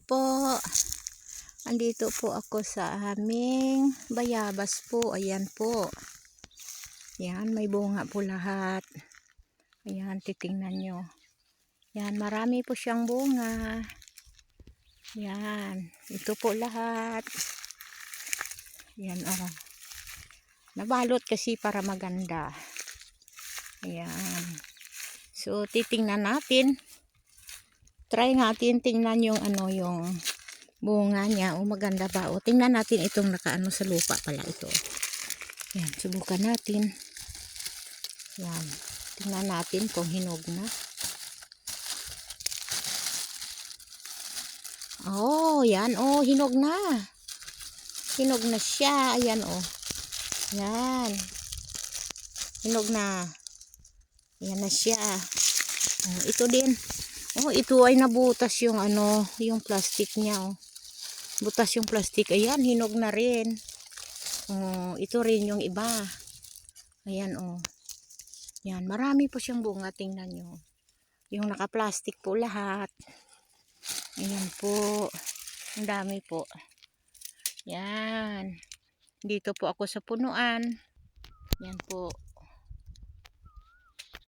po. Andito po ako sa aming bayabas po. Ayan po. Yan, may bunga po lahat. Ayan, titingnan nyo. Yan, marami po siyang bunga. Yan, ito po lahat. Yan, oh. Nabalot kasi para maganda. Ayan. So, titingnan natin. Try natin tingnan yung ano, yung bunga niya. O, maganda ba? O, tingnan natin itong nakaano sa lupa pala ito. Yan, subukan natin. Yan. Tingnan natin kung hinog na. Oh, yan. Oh, hinog na. Hinog na siya. Ayan, oh. Yan. Hinog na. Ayan na siya. Oh, ito din. Oh, ito ay nabutas yung ano, yung plastic niya, oh. Butas yung plastic. Ayan, hinog na rin. Oh, ito rin yung iba. Ayan, oh. Yan, marami po siyang bunga. Tingnan nyo. Yung naka-plastic po lahat. Ayan po. Ang dami po. Yan. Dito po ako sa punuan. Yan po.